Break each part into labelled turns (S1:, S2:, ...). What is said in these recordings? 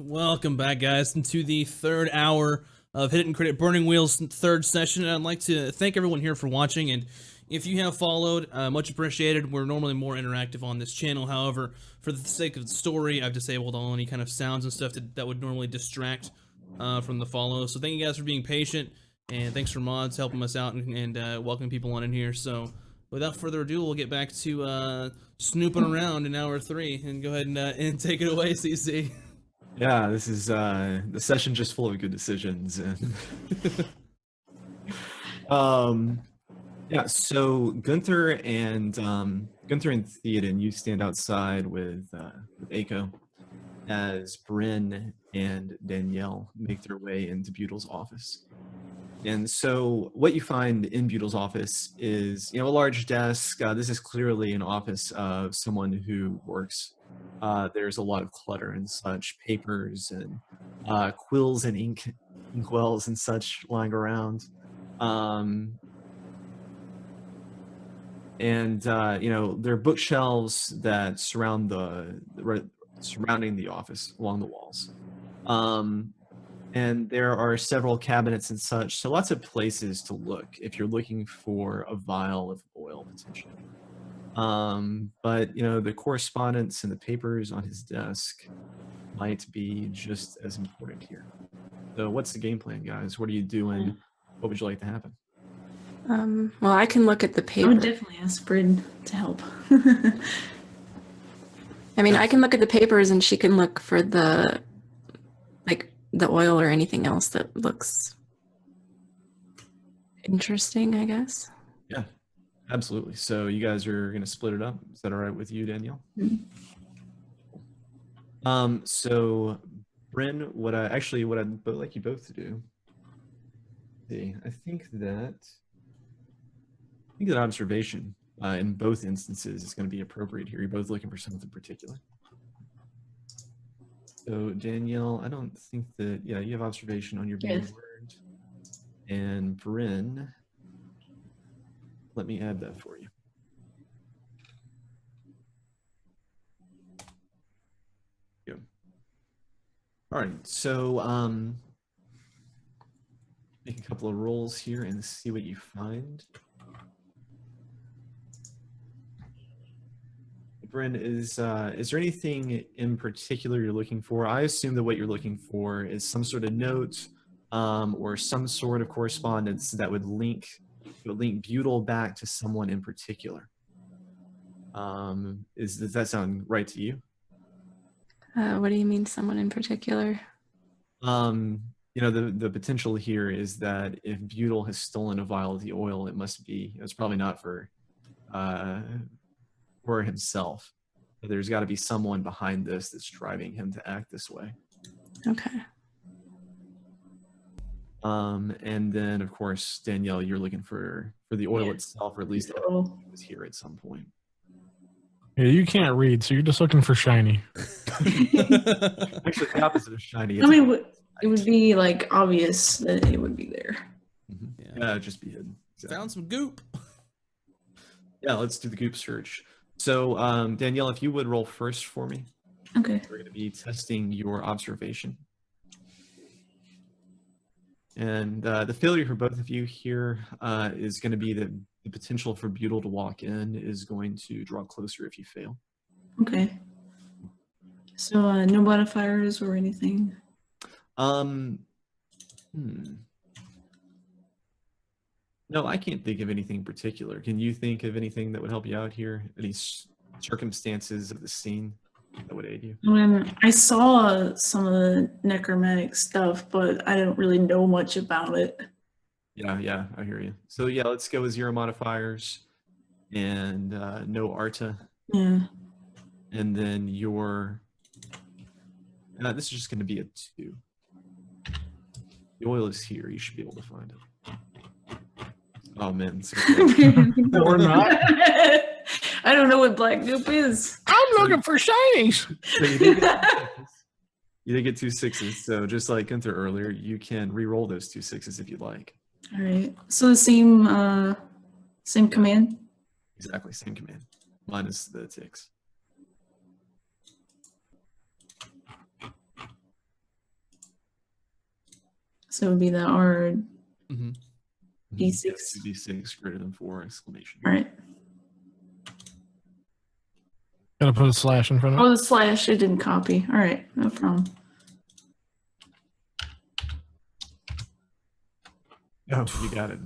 S1: Welcome back, guys, into the third hour of Hit It and Crit It Burning Wheels third session. And I'd like to thank everyone here for watching, and if you have followed, much appreciated. We're normally more interactive on this channel. However, for the sake of the story, I've disabled all any kind of sounds and stuff that would normally distract from the follow. So thank you guys for being patient, and thanks for mods helping us out and welcoming people on in here. So without further ado, we'll get back to snooping around in hour 3, and go ahead and take it away, CC.
S2: Yeah, this is the session just full of good decisions. And yeah, so Gunther and Theoden, you stand outside with Aiko as Bryn and Danielle make their way into Butel's office. And so what you find in Butel's office is, a large desk. This is clearly an office of someone who works. There's a lot of clutter and such, papers and quills and inkwells and such lying around. There are bookshelves that surrounding the office along the walls. And there are several cabinets and such, so lots of places to look if you're looking for a vial of oil potentially. But the correspondence and the papers on his desk might be just as important here. So what's the game plan, guys? What are you doing? What would you like to happen?
S3: Well, I can look at the paper.
S4: I would definitely ask Bryn to help.
S3: I mean, I can look at the papers and she can look for the oil or anything else that looks interesting, I guess.
S2: Yeah, absolutely. So you guys are going to split it up. Is that all right with you, Danielle? Mm-hmm. So Bryn, what I'd like you both to do. I think that observation in both instances is going to be appropriate here. You're both looking for something particular. So Danielle, I don't think that, you have observation on your being word. And Bryn, let me add that for you. Good. All right, so make a couple of rolls here and see what you find. Bryn, is there anything in particular you're looking for? I assume that what you're looking for is some sort of note or some sort of correspondence that would link Butel back to someone in particular. Does that sound right to you?
S3: What do you mean, someone in particular?
S2: The potential here is that if Butel has stolen a vial of the oil, it's probably not for himself. But there's got to be someone behind this that's driving him to act this way.
S3: Okay.
S2: And then, of course, Danielle, you're looking for the oil itself, or at least it was here at some point.
S5: Yeah, you can't read, so you're just looking for shiny.
S2: Actually, the opposite of shiny.
S4: I mean, it would be obvious that it would be there.
S2: Mm-hmm. Yeah, it'd just be hidden. Exactly.
S1: Found some goop.
S2: Yeah, let's do the goop search. So, Danielle, if you would roll first for me.
S4: Okay.
S2: We're going to be testing your observation. And the failure for both of you here is going to be that the potential for Butel to walk in is going to draw closer if you fail.
S4: Okay. So no modifiers or anything?
S2: No, I can't think of anything in particular. Can you think of anything that would help you out here? Any circumstances of the scene that would aid you?
S4: I saw some of the necromantic stuff, but I don't really know much about it.
S2: Yeah, I hear you. So yeah, let's go with 0 modifiers and no Arta.
S4: Yeah.
S2: And then your this is just going to be a 2. The oil is here. You should be able to find it. Oh man,
S5: or not.
S4: I don't know what black goop is.
S5: I'm looking for shinies.
S2: So you did get 2 6s. So just like Gunther earlier, you can re-roll those 2 6s if you'd like.
S4: All right. So the same command.
S2: Exactly, same command, minus the ticks.
S4: So it would be the R.
S1: Mm-hmm.
S4: D6.
S2: Yes, 2d6 greater than 4 exclamation.
S4: All right.
S5: Gotta put a slash in front of
S4: Oh,
S5: it.
S4: the slash. It didn't copy. All right. No problem.
S2: Oh, you got it.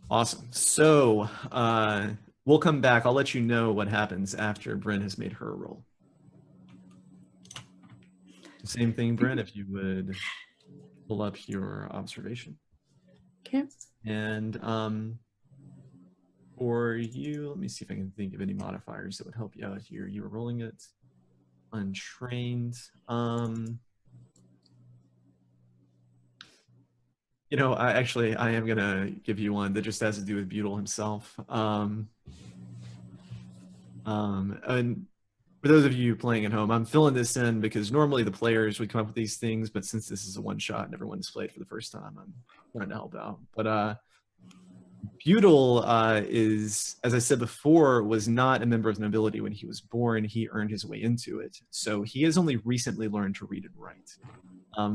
S2: Awesome. So we'll come back. I'll let you know what happens after Bryn has made her roll. Same thing, Bryn, if you would pull up your observation.
S3: Okay.
S2: And for you, let me see if I can think of any modifiers that would help you out here. You were rolling it untrained. You know, I am gonna give you one that just has to do with Butyl himself. And for those of you playing at home, I'm filling this in because normally the players would come up with these things, but since this is a one shot and everyone's played for the first time, I'm trying to help out. But Butyl is, as I said before, was not a member of the nobility when he was born. He earned his way into it. So he has only recently learned to read and write.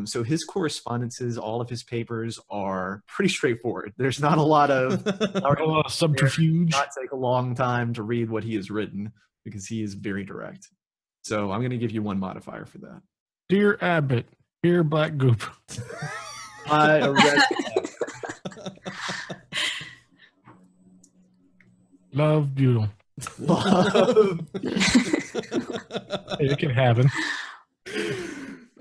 S2: So his correspondences, all of his papers are pretty straightforward. There's not a lot of
S5: Subterfuge.
S2: not take a long time to read what he has written because he is very direct. So I'm going to give you one modifier for that.
S5: Dear Abbott, dear Black Goop.
S2: I arrest
S5: Love Butyl.
S2: love.
S5: Hey, it can happen.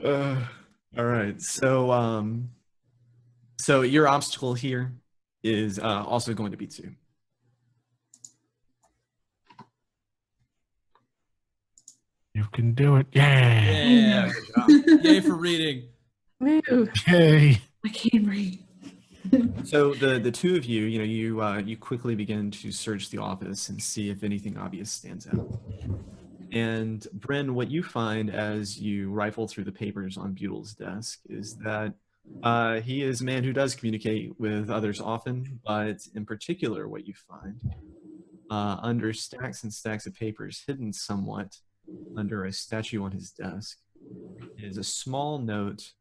S2: All right. So so your obstacle here is also going to be 2.
S5: You can do it. Yeah.
S1: Yeah. Yay for reading.
S3: Woo.
S5: Hey.
S4: I can't read.
S2: So the two of you, you quickly begin to search the office and see if anything obvious stands out. And Bryn, what you find as you rifle through the papers on Butyl's desk is that he is a man who does communicate with others often, but in particular, what you find under stacks and stacks of papers, hidden somewhat under a statue on his desk, is a small note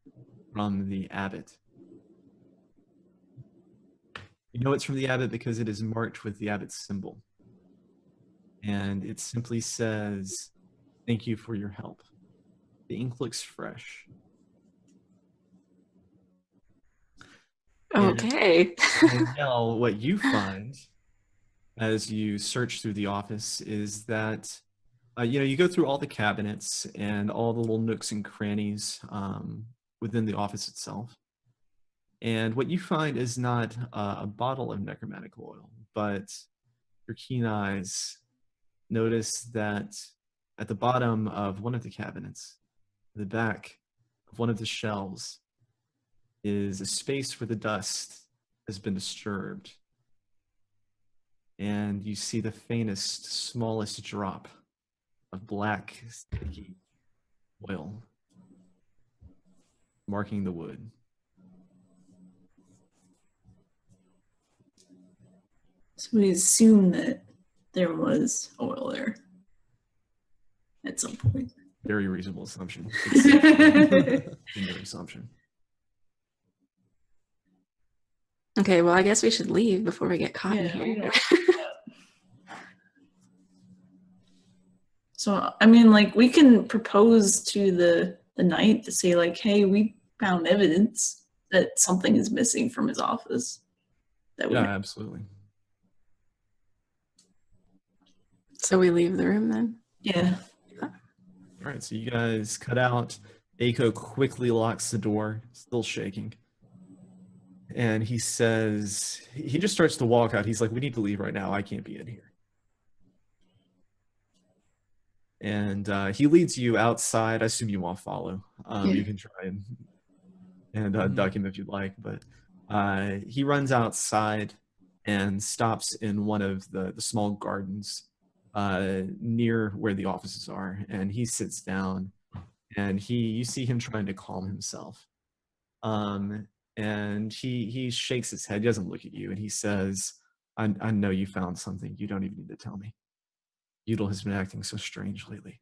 S2: from the abbot. You know it's from the abbot because it is marked with the abbot's symbol. And it simply says, "Thank you for your help." The ink looks fresh.
S3: Okay.
S2: And now what you find as you search through the office is that you go through all the cabinets and all the little nooks and crannies within the office itself. And what you find is not a bottle of necromantic oil, but your keen eyes notice that at the bottom of one of the cabinets, the back of one of the shelves, is a space where the dust has been disturbed. And you see the faintest, smallest drop of black, sticky oil marking the wood.
S4: So we assume that there was oil there at some point.
S2: Very reasonable assumption. Your assumption.
S3: Okay, well, I guess we should leave before we get caught in
S4: Yeah, we
S3: here.
S4: So, I mean, like, we can propose to the knight to say, like, hey, we found evidence that something is missing from his office. That
S2: Yeah, absolutely.
S3: So we leave the room then?
S4: Yeah.
S2: All right, so you guys cut out. Aiko quickly locks the door, still shaking. And he says, he just starts to walk out. He's like, "We need to leave right now. I can't be in here." And he leads you outside. I assume you won't follow. You can try and duck him if you'd like. But he runs outside and stops in one of the small gardens near where the offices are. And he sits down. And you see him trying to calm himself. And he shakes his head. He doesn't look at you. And he says, I know you found something. You don't even need to tell me. Butyl has been acting so strange lately.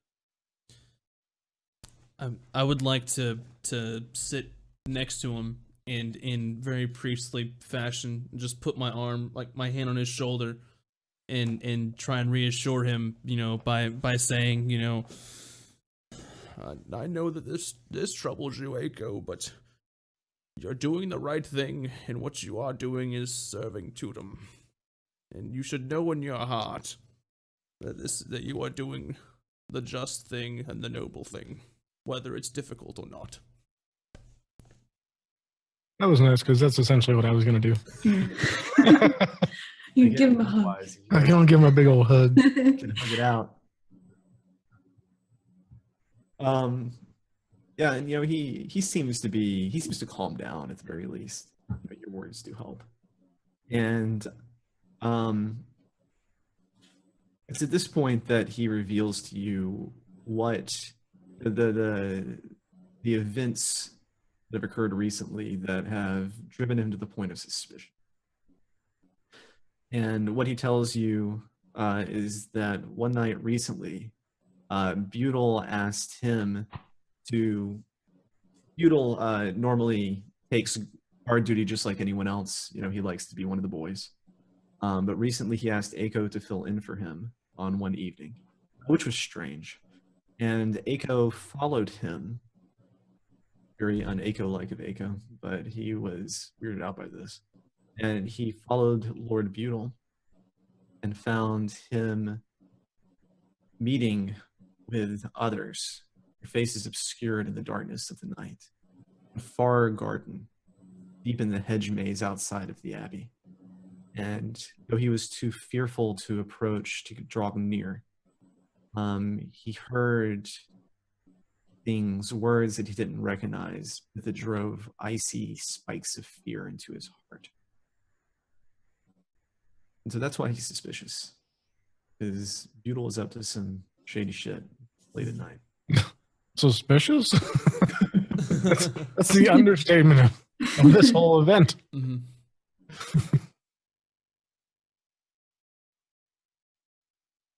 S1: I would like to sit next to him and in very priestly fashion, just put my arm, like my hand on his shoulder, and try and reassure him, by saying, I know that this troubles you, Eiko, but you're doing the right thing, and what you are doing is serving Tudum. And you should know in your heart that you are doing the just thing and the noble thing, whether it's difficult or not.
S5: That was nice because that's essentially what I was gonna do.
S4: You
S2: Again,
S4: give him a hug.
S2: otherwise, you
S5: I'm
S2: guys
S5: gonna give him a big old hug.
S2: can hug it out. Yeah, and he seems to calm down at the very least. But your words do help. And it's at this point that he reveals to you what the events that have occurred recently that have driven him to the point of suspicion. And what he tells you is that one night recently, Butyl asked him to. Butyl normally takes guard duty just like anyone else. He likes to be one of the boys. But recently he asked Eiko to fill in for him on one evening, which was strange. And Eiko followed him. Very un-Eiko-like of Eiko, but he was weirded out by this. And he followed Lord Butyl and found him meeting with others, their faces obscured in the darkness of the night, a far garden, deep in the hedge maze outside of the abbey. And though he was too fearful to approach, to draw near, he heard words that he didn't recognize, that drove icy spikes of fear into his heart. And so that's why he's suspicious, because Butyl is up to some shady shit late at night.
S5: Suspicious? that's the understatement of this whole event.
S1: Mm-hmm.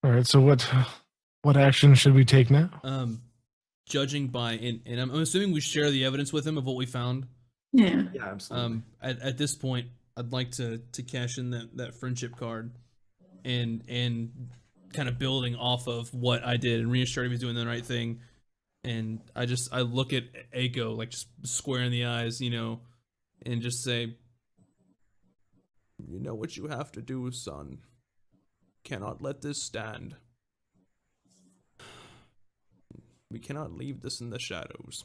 S5: All right, so what action should we take now?
S1: Judging by, and I'm assuming we share the evidence with him of what we found.
S4: Yeah.
S2: Yeah, absolutely.
S1: At this point, I'd like to cash in that friendship card, and kind of building off of what I did and reassure him he's doing the right thing. And I look at Eiko, like, just square in the eyes, and just say, you know what you have to do, son. Cannot let this stand. We cannot leave this in the shadows.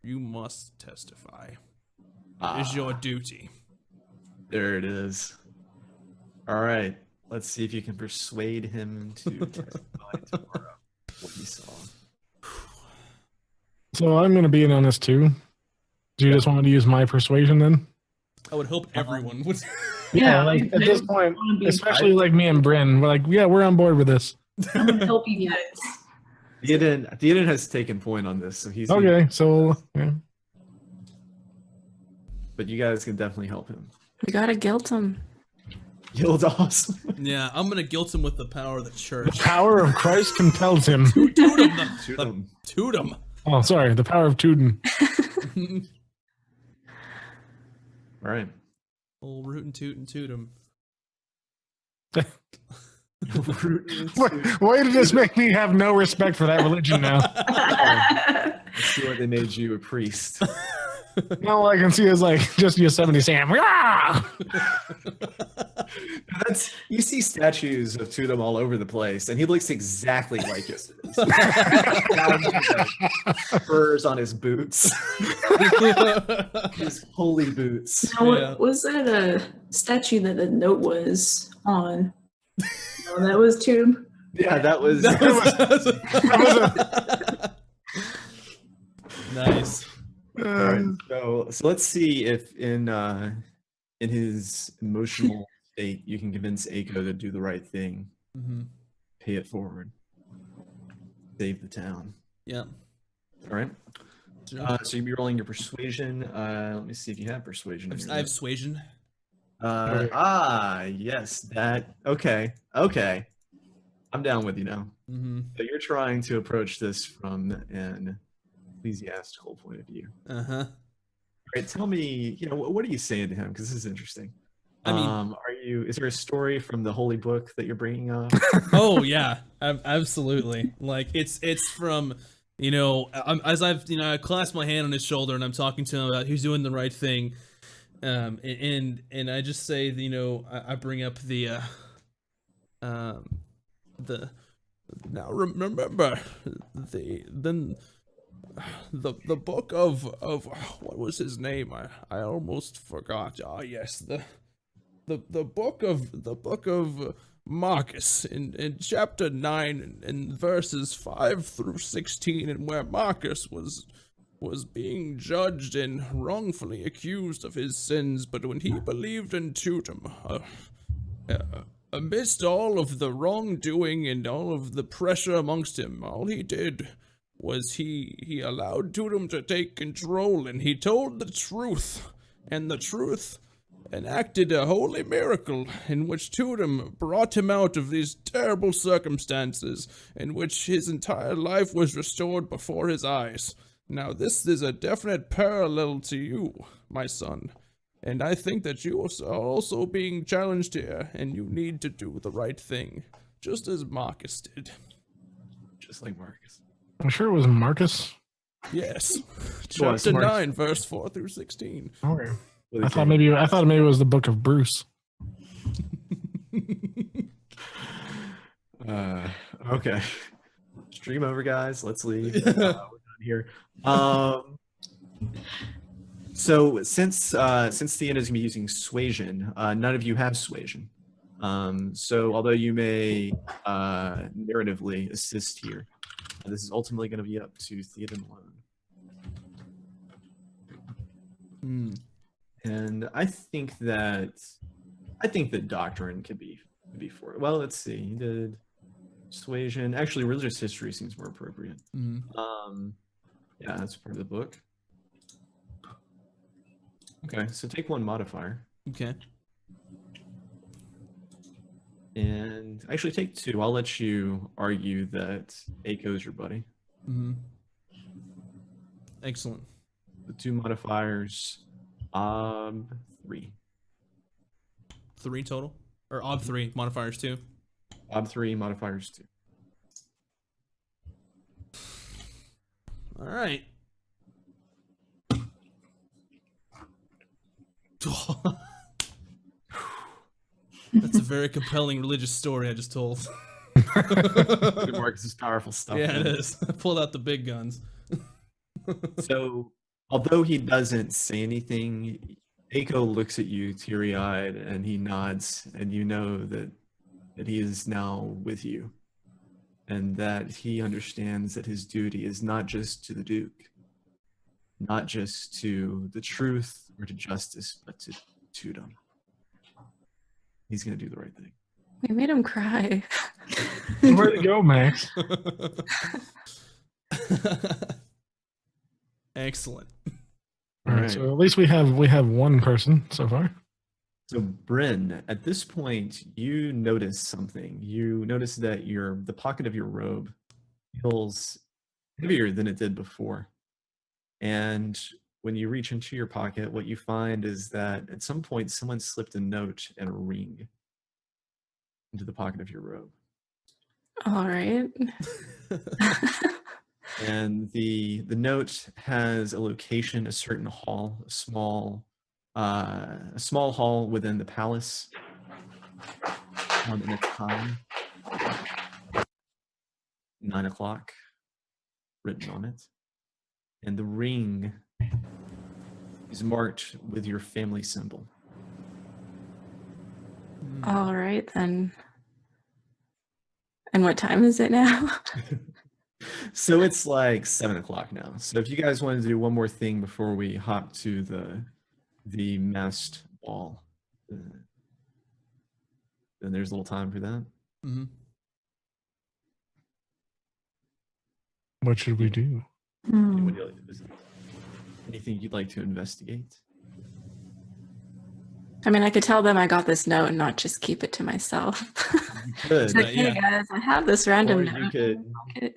S1: You must testify. It is your duty.
S2: There it is. All right. Let's see if you can persuade him to testify tomorrow. What you saw.
S5: So I'm going to be in on this too. Do you just want me to use my persuasion then?
S1: I would hope everyone would.
S5: Yeah, like at this point, especially like me and Bryn, we're like, yeah, we're on board with this.
S4: I'm gonna help you guys.
S2: Theoden has taken point on this, so he's
S5: Okay. So yeah.
S2: But you guys can definitely help him.
S3: We gotta guilt him.
S2: Guild awesome.
S1: Yeah, I'm gonna guilt him with the power of the
S5: The
S1: church.
S5: power of Christ compels him.
S2: Shoot him.
S5: Oh, sorry, the power of Tudun.
S2: All right.
S1: Old root and toot and toot him.
S5: Why did this make me have no respect for that religion now?
S2: Let's see what they made you a priest.
S5: All I can see is like just Yosemite Sam. Rah!
S2: You see statues of Tudum all over the place, and he looks exactly like Yosemite. Furs on his boots. His holy boots.
S4: Now,
S1: Yeah.
S4: was that a statue that the note was on? No, that was Tube.
S2: Yeah, that was.
S1: Nice.
S2: All right, so let's see if in his emotional state you can convince Eiko to do the right thing,
S1: Mm-hmm.
S2: pay it forward, save the town.
S1: Yeah.
S2: All right.
S1: Sure.
S2: So you'll be rolling your persuasion. Let me see if you have persuasion. in your
S1: I have
S2: list.
S1: suasion.
S2: Yes, that. Okay. I'm down with you now.
S1: Mm-hmm.
S2: So you're trying to approach this from an ecclesiastical point of view.
S1: Uh-huh.
S2: All right, tell me, what are you saying to him? Because this is interesting.
S1: I mean,
S2: is there a story from the holy book that you're bringing up?
S1: oh yeah, absolutely. Like it's from, as I've, I clasp my hand on his shoulder and I'm talking to him about who's doing the right thing. And I just say, I bring up the now remember the book of what was his name? I almost forgot. Ah, yes, the book of Marcus in chapter 9 and verses 5 through 16, and where Marcus was being judged and wrongfully accused of his sins, but when he believed in Tudum, amidst all of the wrongdoing and all of the pressure amongst him, all he did was he allowed Tudum to take control, and he told the truth, and the truth enacted a holy miracle in which Tudum brought him out of these terrible circumstances, in which his entire life was restored before his eyes. Now this is a definite parallel to you, my son, and I think that you are also being challenged here, and you need to do the right thing, just as Marcus did.
S2: Just like Marcus.
S5: I'm sure it was Marcus.
S1: Yes. Chapter 9, verse 4 through 16.
S5: Okay. I thought maybe it was the book of Bruce.
S2: Okay. Stream over, guys. Let's leave. We're done here. So since Theon is gonna be using suasion, none of you have suasion. So although you may narratively assist here, this is ultimately going to be up to Theoden alone. And I think that doctrine could be for it. Well, let's see. He did suasion. Actually, religious history seems more appropriate. Yeah, that's part of the book. Okay, so take one modifier.
S1: Okay.
S2: And actually take two. I'll let you argue that Aiko's your buddy.
S1: Excellent.
S2: The two modifiers, 3.
S1: 3 total? Or ob 3, modifiers 2?
S2: Ob 3, modifiers 2.
S1: All right. That's a very compelling religious story I just told.
S2: Marcus is powerful stuff.
S1: Yeah, it is. I pulled out the big guns.
S2: So, although he doesn't say anything, Aiko looks at you teary-eyed and he nods, and you know that he is now with you, and that he understands that his duty is not just to the Duke, not just to the truth or to justice, but to Tudum. He's going to do the right thing.
S3: We made him cry.
S5: Where'd it go, Max?
S1: Excellent.
S5: All right, so at least we have one person so far.
S2: So Bryn, at this point, you notice something. You notice that the pocket of your robe feels heavier than it did before. And when you reach into your pocket, what you find is that at some point someone slipped a note and a ring into the pocket of your robe.
S3: All right.
S2: And the note has a location, a certain hall, a small hall within the palace, and a time, 9 o'clock, written on it. And the ring is marked with your family symbol.
S3: All right, then. And what time is it now?
S2: So it's like 7 o'clock now. So if you guys wanted to do one more thing before we hop to the masked ball, then there's a little time for that.
S5: What should we do?
S2: What would you like to visit? Anything you'd like to investigate?
S3: I mean, I could tell them I got this note and not just keep it to myself.
S2: You could.
S3: It's like, hey guys, I have this random
S2: Or
S3: note.
S2: you could.
S3: Look at it.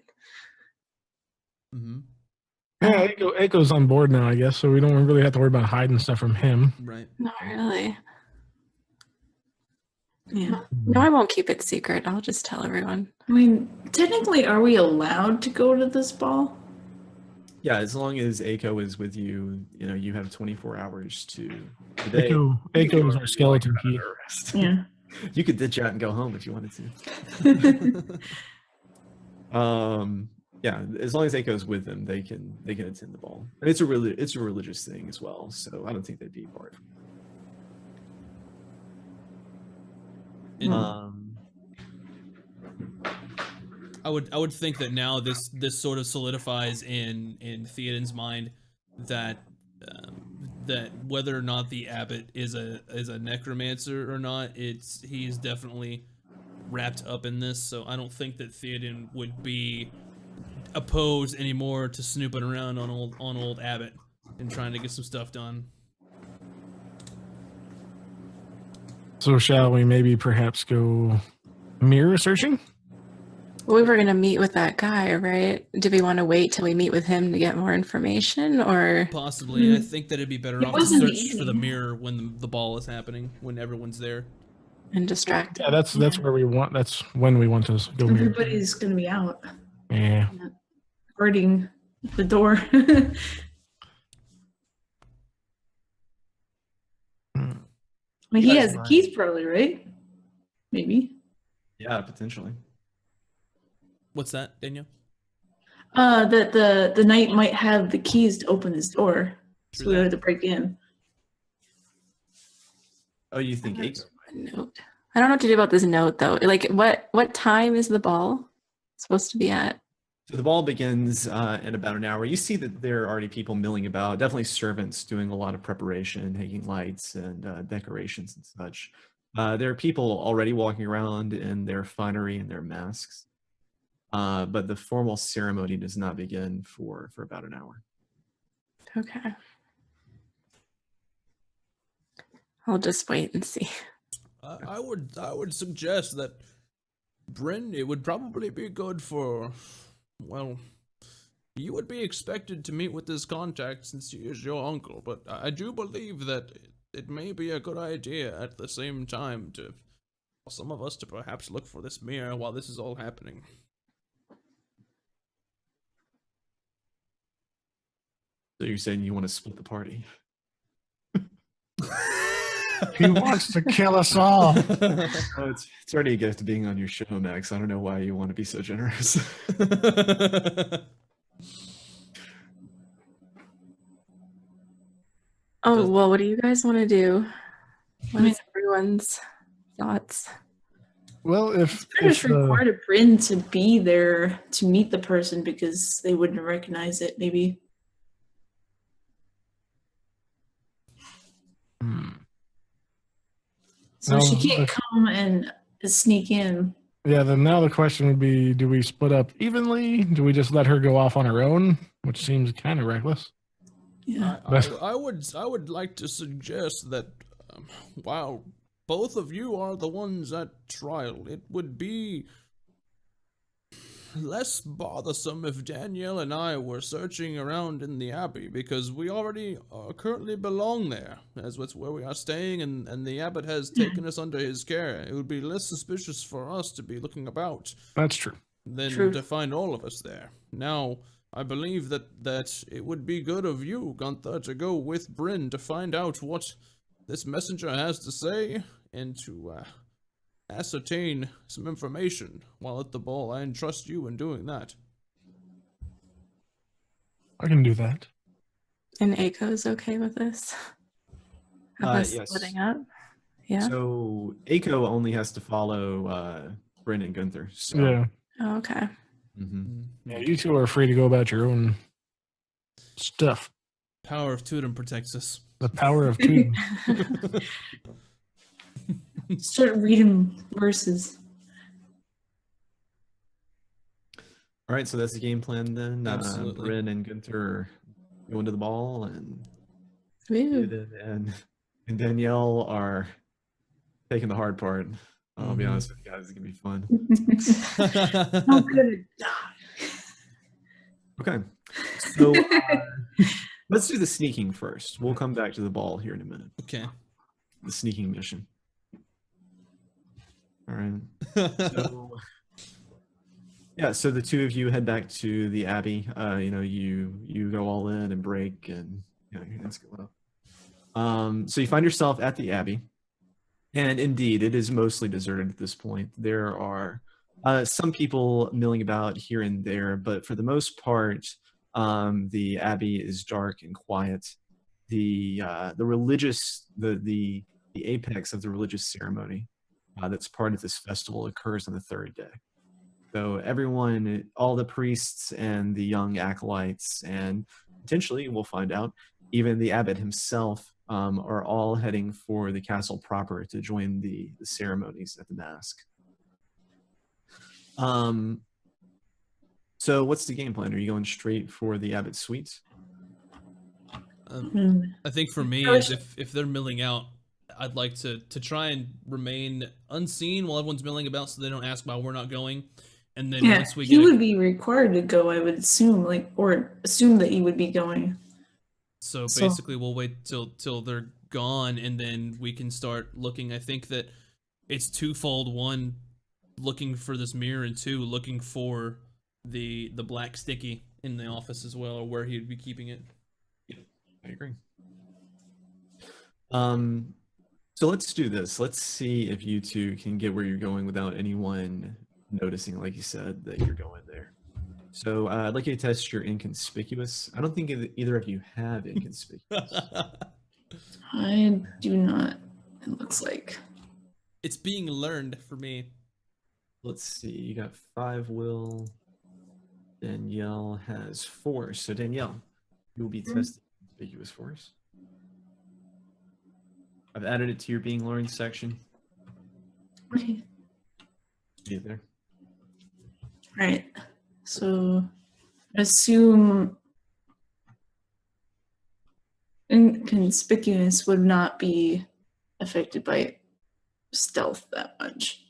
S5: Yeah, Aiko's on board now, I guess, so we don't really have to worry about hiding stuff from him.
S1: Right.
S3: Not really.
S4: Yeah.
S3: No, I won't keep it secret. I'll just tell everyone.
S4: I mean, technically, are we allowed to go to this ball?
S2: Yeah, as long as Aiko is with you, you have 24 hours to today.
S5: Aiko is our skeleton key.
S4: Yeah.
S2: You could ditch out and go home if you wanted to. Yeah, as long as Aiko's with them, they can attend the ball. And it's a religious thing as well, so I don't think they'd be barred.
S1: I would think that now this sort of solidifies in Theoden's mind that that whether or not the abbot is a necromancer or not, he's definitely wrapped up in this. So I don't think that Theoden would be opposed anymore to snooping around on old abbot and trying to get some stuff done.
S5: So shall we maybe perhaps go mirror searching?
S3: We were going to meet with that guy, right? Do we want to wait till we meet with him to get more information, or
S1: Possibly. I think that it'd be better
S4: It
S1: off to
S4: wasn't
S1: search for the
S4: evening.
S1: mirror when the ball is happening, when everyone's there.
S3: and distract?
S5: Yeah, that's where we want. That's when we want to go mirror.
S4: Everybody's going to be out
S5: Yeah.
S4: guarding the door. I mean, he has the keys probably, right? Maybe.
S2: Yeah, potentially.
S1: What's that, Daniel?
S4: That the knight might have the keys to open his door, so we have to break in.
S2: Oh, you think Aiko?
S3: Note. I don't know what to do about this note though. Like, what time is the ball supposed to be at?
S2: So the ball begins in about an hour. You see that there are already people milling about, definitely servants doing a lot of preparation, hanging lights and decorations and such. There are people already walking around in their finery and their masks. But the formal ceremony does not begin for about an hour.
S3: Okay. I'll just wait and see.
S1: I would suggest that Bryn, it would probably be good for, well, you would be expected to meet with this contact since he is your uncle, but I do believe that it may be a good idea at the same time for some of us to perhaps look for this mirror while this is all happening.
S2: So you're saying you want to split the party?
S5: He wants to kill us all.
S2: Oh, it's already a gift being on your show, Max. I don't know why you want to be so generous.
S3: Oh, well, what do you guys want to do? What is everyone's thoughts?
S5: Well,
S4: It's better to require a Bryn to be there to meet the person because they wouldn't recognize it, maybe. So
S5: No,
S4: she can't
S5: if-
S4: come and sneak in.
S5: yeah, then now the question would be, do we split up evenly? Do we just let her go off on her own? Which seems kind of reckless.
S4: Yeah.
S1: I would like to suggest that while both of you are the ones at trial, it would be less bothersome if Danielle and I were searching around in the Abbey, because we already currently belong there, as it's where we are staying, and the Abbot has taken us under his care. It would be less suspicious for us to be looking about
S5: That's true.
S1: than
S3: True.
S1: to find all of us there. Now, I believe that it would be good of you, Gunther, to go with Bryn to find out what this messenger has to say, and to ascertain some information while at the ball. I entrust you in doing that.
S5: I can do that.
S3: And Aiko's okay with this? Of us
S2: Yes.
S3: splitting up? Yeah?
S2: So Aiko only has to follow Bryn and Gunther. So,
S5: Yeah.
S3: Oh, okay.
S2: mhm.
S5: Yeah, you two are free to go about your own stuff.
S1: Power of Tudum protects us.
S5: The power of two.
S4: Start reading verses.
S2: All right, so that's the game plan then.
S1: Absolutely.
S2: Bryn and Gunther go into the ball, and
S3: Woo.
S2: and Danielle are taking the hard part. I'll be
S1: Mhm.
S2: honest with you guys, it's gonna be fun.
S4: How could it die?
S2: Okay. So let's do the sneaking first. We'll come back to the ball here in a minute.
S1: Okay.
S2: The sneaking mission. All right. So, yeah, so the two of you head back to the Abbey. You go all in and break, and your hands go up. So you find yourself at the Abbey, and indeed, it is mostly deserted at this point. There are some people milling about here and there, but for the most part, the Abbey is dark and quiet. The apex of the religious ceremony that's part of this festival occurs on the third day. So everyone, all the priests and the young acolytes, and potentially, we'll find out, even the abbot himself, are all heading for the castle proper to join the ceremonies at the mask. So what's the game plan? Are you going straight for the abbot's suite?
S1: I think for me, is if they're milling out, I'd like to try and remain unseen while everyone's milling about, so they don't ask why we're not going. And then once we
S4: he
S1: get,
S4: would be required to go, I would assume, or assume that he would be going.
S1: so basically we'll wait till they're gone, and then we can start looking. I think that it's twofold: one, looking for this mirror, and two, looking for the black sticky in the office as well, or where he'd be keeping it.
S2: I agree. So let's do this. Let's see if you two can get where you're going without anyone noticing, like you said, that you're going there. So I'd like you to test your inconspicuous. I don't think either of you have inconspicuous.
S4: I do not, it looks like.
S1: It's being learned for me.
S2: Let's see. You got 5 will. Danielle has 4. So Danielle, you will be testing conspicuous force. I've added it to your being learned section.
S4: Okay.
S2: See it there.
S4: Right. So assume inconspicuous would not be affected by stealth that much.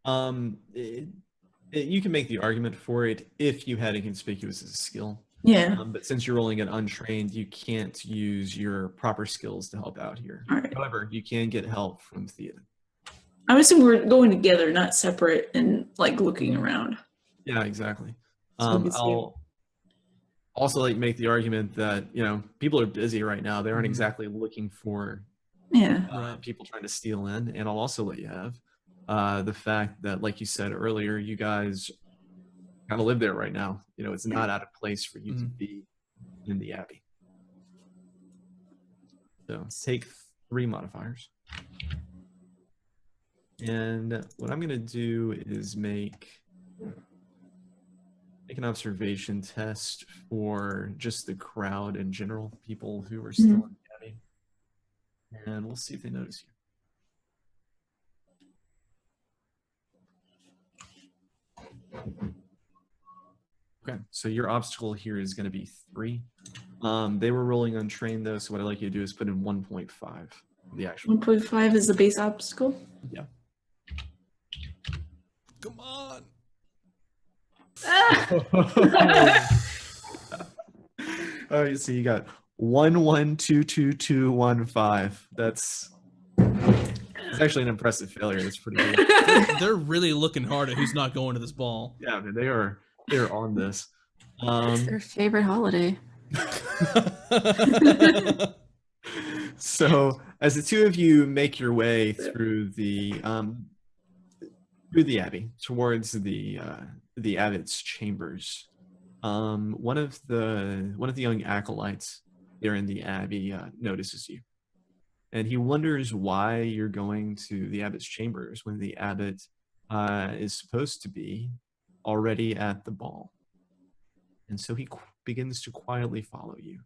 S2: You can make the argument for it if you had inconspicuous as a skill.
S4: Yeah.
S2: But since you're rolling it untrained, you can't use your proper skills to help out here.
S4: All right.
S2: However, you can get help from Thea.
S4: I would assume we're going together, not separate and like looking around.
S2: Yeah, exactly.
S4: So we can see-
S2: I'll also like make the argument that people are busy right now. They aren't exactly looking for people trying to steal in. And I'll also let you have the fact that, like you said earlier, you guys kind of live there right now. It's not out of place for you to be in the Abbey. So take 3 modifiers. And what I'm going to do is make an observation test for just the crowd in general, people who are still in the Abbey. And we'll see if they notice you. Okay, so your obstacle here is going to be 3. They were rolling untrained though, so what I'd like you to do is put in 1.5. The actual
S4: 1.5 is the base obstacle.
S2: Yeah.
S1: Come on.
S2: All right, so you got 1 1 2 2 2 1 5. It's actually an impressive failure. That's pretty good.
S1: They're really looking hard at who's not going to this ball.
S2: Yeah, man, they're on this.
S3: It's their favorite holiday.
S2: So as the two of you make your way through the Abbey towards the abbot's chambers, one of the young acolytes there in the Abbey notices you, and he wonders why you're going to the abbot's chambers when the abbot is supposed to be already at the ball. And so he begins to quietly follow you.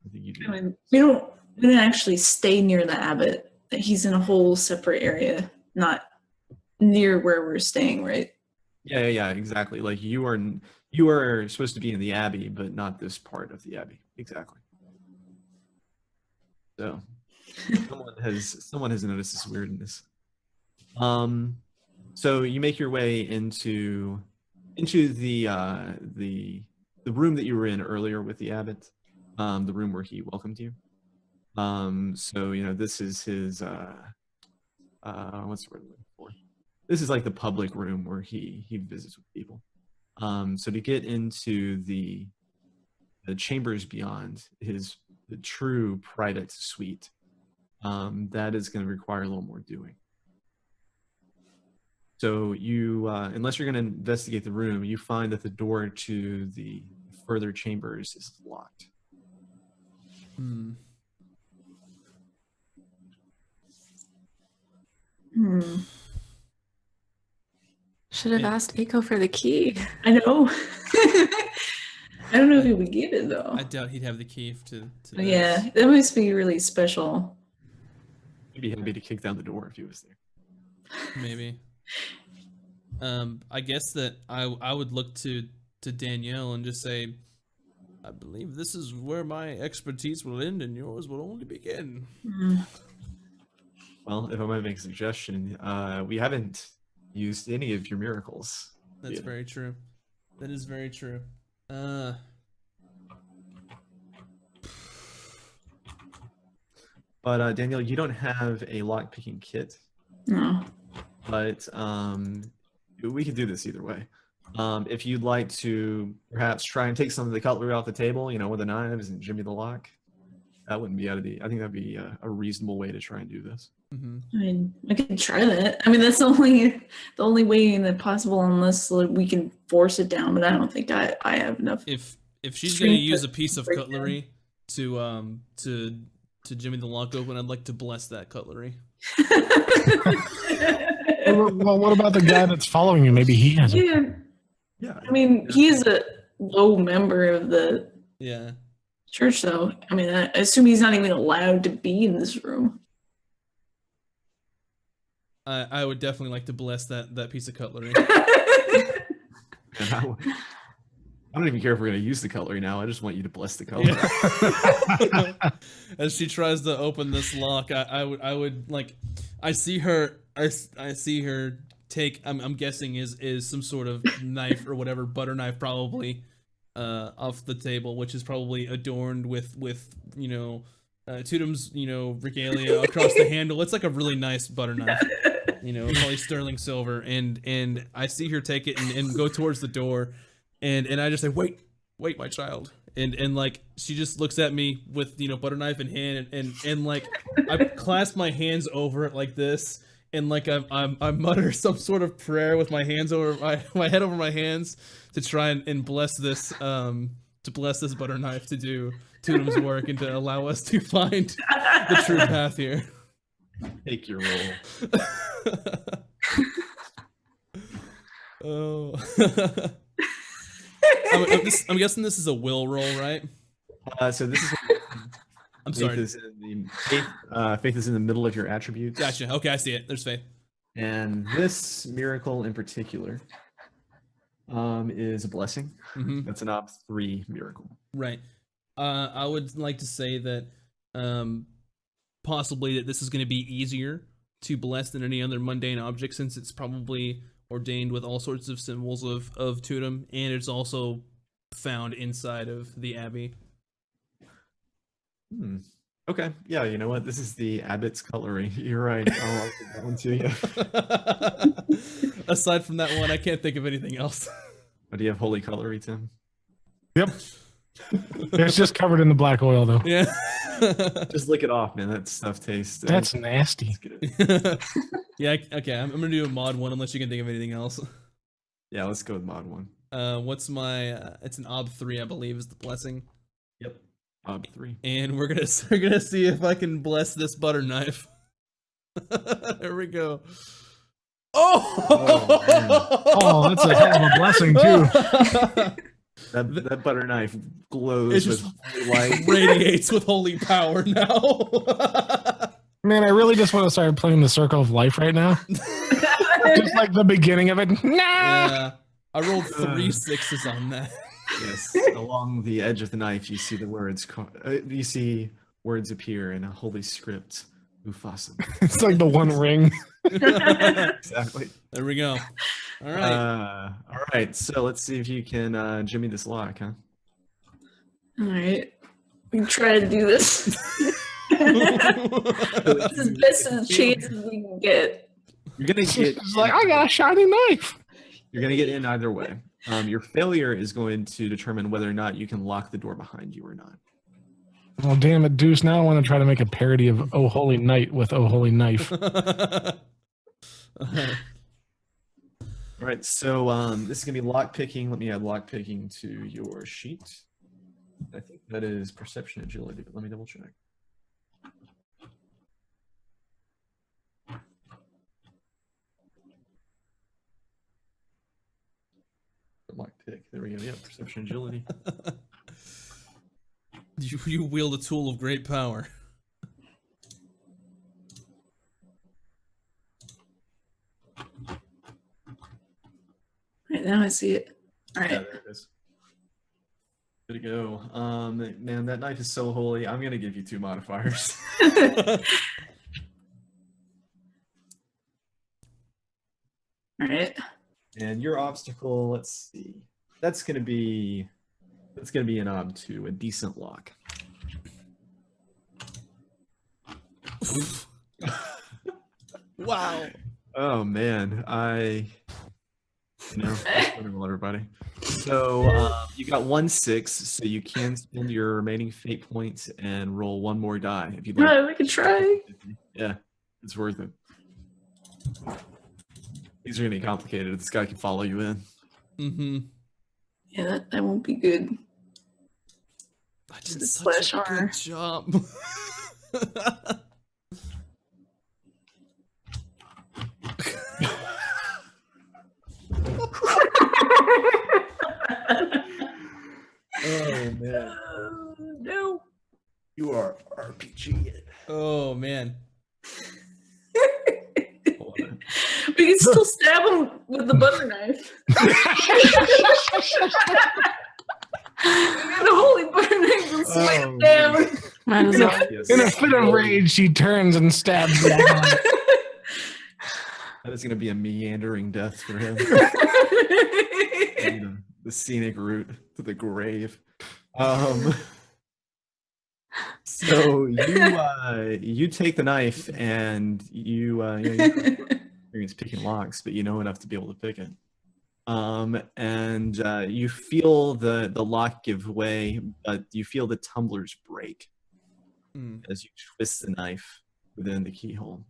S2: I think you do.
S4: I mean, we don't actually stay near the abbot. He's in a whole separate area, not near where we're staying, right?
S2: Yeah, exactly. Like you are supposed to be in the Abbey, but not this part of the Abbey. Exactly. So someone has noticed this weirdness. So you make your way into the the room that you were in earlier with the abbot, the room where he welcomed you. So this is his what's the word I'm looking for? This is like the public room where he visits with people. So to get into the chambers beyond the true private suite, that is going to require a little more doing. So you, unless you're going to investigate the room, you find that the door to the further chambers is locked.
S3: Should have asked Aiko for the key.
S4: I know. I don't know if he would get it though.
S1: I doubt he'd have the key to
S4: Yeah, that must be really special.
S2: He'd be happy to kick down the door if he was there.
S1: Maybe. I guess that I would look to Danielle and just say, I believe this is where my expertise will end and yours will only begin.
S2: Well, if I might make a suggestion, we haven't used any of your miracles.
S1: That's very true. That is very true.
S2: But Danielle, you don't have a lock-picking kit.
S4: No.
S2: But we could do this either way. If you'd like to perhaps try and take some of the cutlery off the table, with the knives and jimmy the lock, that wouldn't be I think that'd be a reasonable way to try and do this.
S1: Mm-hmm.
S4: I mean, I could try that. I mean, that's the only way that possible, unless we can force it down. But I don't think I have enough.
S1: If she's gonna use a piece of cutlery to jimmy the lock open, I'd like to bless that cutlery.
S5: Well, what about the guy that's following you? Maybe he has it.
S2: Yeah.
S4: I mean, he's a low member of the church, though. I mean, I assume he's not even allowed to be in this room.
S1: I would definitely like to bless that piece of cutlery.
S2: I don't even care if we're going to use the cutlery now. I just want you to bless the cutlery.
S1: Yeah. As she tries to open this lock, I would like, I see her take, I'm guessing is some sort of knife or whatever, butter knife probably, off the table, which is probably adorned with Tudum's regalia across the handle. It's like a really nice butter knife, probably sterling silver, and I see her take it and go towards the door, and I just say, wait my child, and like she just looks at me with butter knife in hand, and like I clasp my hands over it like this, and like I mutter some sort of prayer with my hands over my head over my hands to try and bless this butter knife to do Tudum's work and to allow us to find the true path here.
S2: Take your roll.
S1: Oh. I'm guessing this is a will roll, right?
S2: So this is.
S1: I'm sorry.
S2: Faith is in the middle of your attributes.
S1: Gotcha. Okay, I see it. There's faith.
S2: And this miracle in particular is a blessing.
S1: Mm-hmm.
S2: That's an OB3 miracle.
S1: Right. I would like to say that possibly that this is going to be easier to bless than any other mundane object, since it's probably ordained with all sorts of symbols of Tudum, and it's also found inside of the abbey.
S2: Okay. Yeah, you know what? This is the abbot's cutlery. You're right. I'll give that one to you.
S1: Aside from that one, I can't think of anything else.
S2: But do you have holy cutlery, Tim?
S5: Yep. It's just covered in the black oil, though.
S1: Yeah.
S2: Just lick it off, man. That stuff tastes.
S5: That's nasty.
S1: Yeah. Okay. I'm gonna do a mod 1 unless you can think of anything else.
S2: Yeah, let's go with mod 1.
S1: What's my? It's an OB3, I believe, is the blessing.
S2: Yep. OB3.
S1: And we're gonna see if I can bless this butter knife. There we go.
S5: Oh, that's a hell of a blessing too.
S2: That butter knife glows.
S1: It just
S2: with holy light.
S1: radiates with holy power now.
S5: Man, I really just want to start playing the Circle of Life right now. Just like the beginning of it. Nah!
S1: Yeah, I rolled 3 6s on that.
S2: Yes, along the edge of the knife, you see the words. You see words appear in a holy script. Mufasa.
S5: It's like the One Ring.
S2: Exactly.
S1: There we go. All right.
S2: All right. So let's see if you can jimmy this lock, huh?
S4: All right. We can try to do this. It's as best as chance as we can get.
S2: You're gonna get.
S5: It's like, I got a shiny knife.
S2: You're gonna get in either way. Your failure is going to determine whether or not you can lock the door behind you or not.
S5: Well, damn it, Deuce. Now I want to try to make a parody of Oh Holy Night with Oh Holy Knife.
S2: All right, so this is gonna be lock picking. Let me add lock picking to your sheet. I think that is perception agility, but let me double check. Lock pick. There we go. Yeah, perception agility.
S1: You wield a tool of great power.
S4: Right now I see it. All
S2: Yeah,
S4: right.
S2: there it is. Good to go. Man, that knife is so holy. I'm gonna give you 2 modifiers.
S4: All right.
S2: And your obstacle, let's see. That's gonna be an ob 2, a decent lock.
S1: Wow.
S2: Oh man, well, everybody. So you got 1 6, so you can spend your remaining fate points and roll 1 more die if you'd like.
S4: Well, we can try.
S2: Yeah, it's worth it. These are gonna be complicated. This guy can follow you in.
S1: Mm-hmm.
S4: Yeah, that won't be good.
S1: I did
S4: The
S1: such
S4: splash
S1: a
S4: armor.
S1: good job.
S2: Oh man,
S4: No.
S2: you are RPG.
S1: Oh man.
S4: We can still stab him with the butter knife. The holy butter knife will smite him down.
S3: Might as well.
S5: In a fit of rage, she turns and stabs the eye.
S2: That is gonna be a meandering death for him. The scenic route to the grave. So you take the knife and you experience picking locks, but you know enough to be able to pick it. And you feel the lock give way, but you feel the tumblers break as you twist the knife within the keyhole.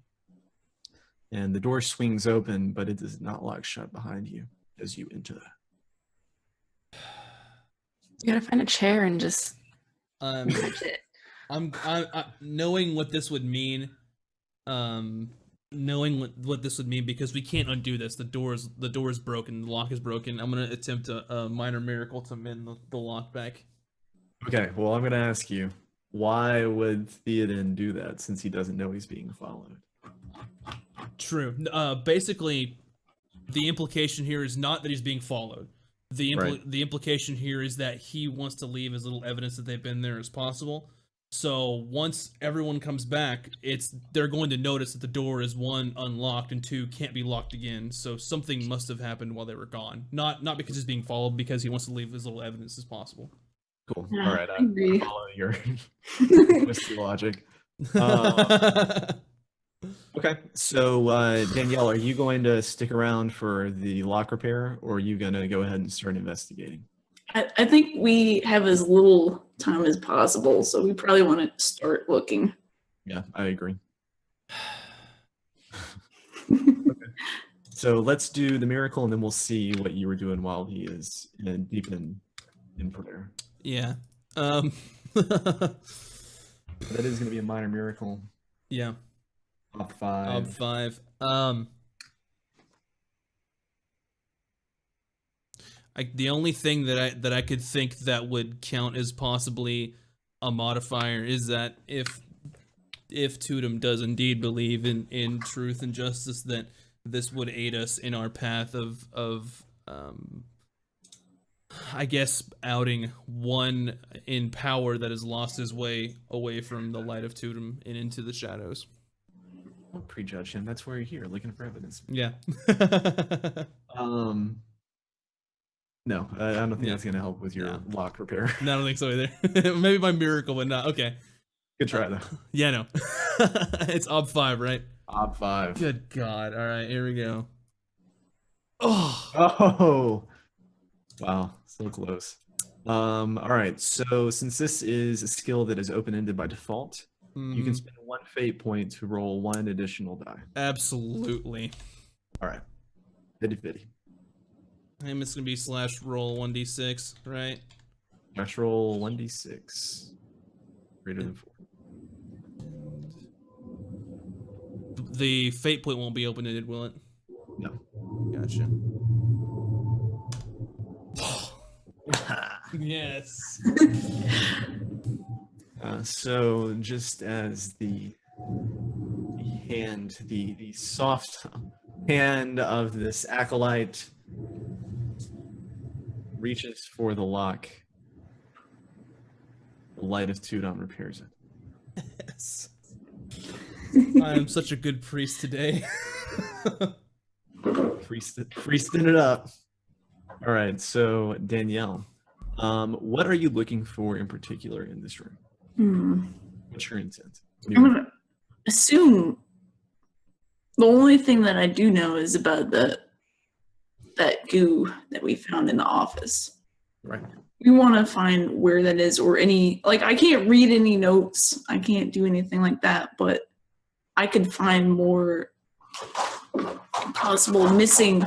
S2: And the door swings open, but it does not lock shut behind you as you enter.
S3: You gotta find a chair and just.
S1: I'm knowing what this would mean. Knowing what this would mean, because we can't undo this. The door is broken. The lock is broken. I'm gonna attempt a minor miracle to mend the lock back.
S2: Okay, well, I'm going to ask you, why would Theoden do that since he doesn't know he's being followed?
S1: True. Basically, the implication here is not that he's being followed. The implication here is that he wants to leave as little evidence that they've been there as possible. So once everyone comes back, they're going to notice that the door is 1, unlocked, and 2, can't be locked again. So something must have happened while they were gone. Not because he's being followed, because he wants to leave as little evidence as possible.
S2: Cool.
S4: Yeah,
S2: All right,
S4: I agree.
S2: follow your twisted logic. Okay, so Danielle, are you going to stick around for the lock repair, or are you going to go ahead and start investigating?
S4: I think we have as little time as possible, so we probably want to start looking.
S2: Yeah, I agree. Okay. So let's do the miracle, and then we'll see what you were doing while he is deep in prayer.
S1: Yeah.
S2: That is going to be a minor miracle.
S1: Yeah.
S2: Op 5.
S1: Op 5. The only thing that I could think that would count as possibly a modifier is that if Tudum does indeed believe in truth and justice, that this would aid us in our path of I guess outing one in power that has lost his way away from the light of Tudum and into the shadows.
S2: Don't prejudge him. That's why you're here, looking for evidence.
S1: Yeah.
S2: No, I don't think
S1: Yeah.
S2: that's gonna help with your
S1: No.
S2: lock repair.
S1: No, I don't think so either. Maybe by miracle, but not. Okay.
S2: Good try though.
S1: Yeah, no. It's ob 5, right?
S2: Op 5.
S1: Good God. All right, here we go. Oh.
S2: Oh, wow, so close. All right, so since this is a skill that is open-ended by default, you can
S1: Mhm.
S2: spend 1 fate point to roll 1 additional die.
S1: Absolutely.
S2: All right, fitty.
S1: And it's gonna be / roll 1d6, right?
S2: Dash roll 1d6 greater than 4.
S1: The fate point won't be open-ended, will it?
S2: No.
S1: Gotcha. Yes.
S2: So just as the hand, the soft hand of this acolyte reaches for the lock, the light of Tudon repairs it.
S1: Yes. I am such a good priest today.
S2: Freesting it up. All right, so Danielle, what are you looking for in particular in this room? What's your intent? What do
S4: I'm
S2: you
S4: gonna assume the only thing that I do know is about that goo that we found in the office.
S2: right.
S4: We want to find where that is, or any, like, I can't read any notes, I can't do anything like that, but I could find more possible missing.